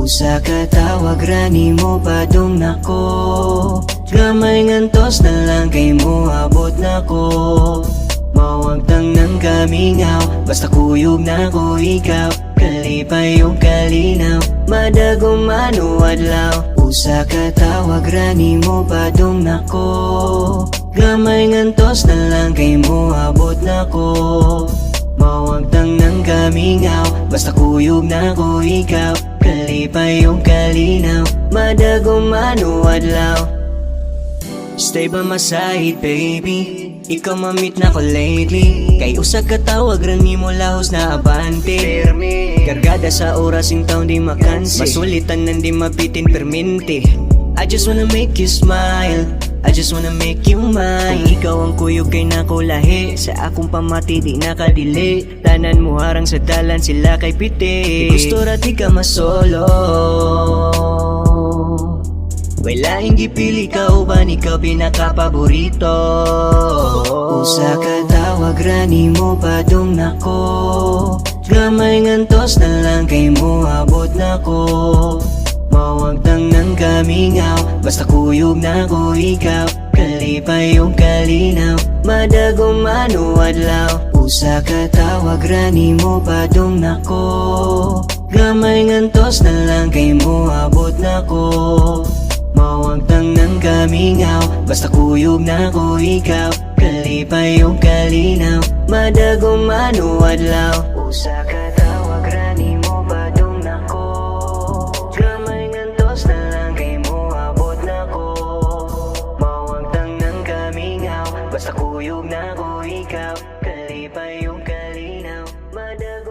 Usa ka tawag rani mo padong nako, gamay ngantos na lang kay mo abot nako. Mawagtang nang kamingaw, basta kuyog na ko ikaw. Kalipay yung kalinaw, madagong manuadlaw. Usa ka tawag rani mo padong nako, gamay ngantos na lang kay mo abot nako. Mawagtang nang kamingaw, basta kuyog na ko ikaw. Kalipay yung kalinaw, madagong manuadlaw. Stay by my side baby, ikaw mamit na ko lately. Kay usa ka tawag rani mo lahos na abante. Kargada sa oras yung taon di makansi, masulitan nang di mabitin perminti. I just wanna make you smile, I just wanna make you mine. Kung ikaw ang kuyog kay nako lahi, sa akong pamati di nakadili. Tanan mo harang sa dalan sila kay piti. Gusto ra di ka masolo, wala yung gipili ka uban, ikaw pinakapaborito. Usa ka tawag rani mo padong nako, gamay ngantos na lang kay mo abot nako. Mawagtang nang kamingaw, basta kuyog na ko ikaw. Kalipay yung kalinaw, madagong manuadlaw. Usa ka tawag rani mo padong nako, gamay ngantos na lang kay mo abot nako. Mawagtang nang kamingaw, basta kuyog na ko ikaw. Kalipay yung kalinaw, madagong manuadlaw. Usa ka tawag rani mo padong nako, gamay ngantos na lang kay mo abot nako. Mawagtang nang kamingaw, basta kuyog na ko ikaw. Kalipay yung kalinaw, madagong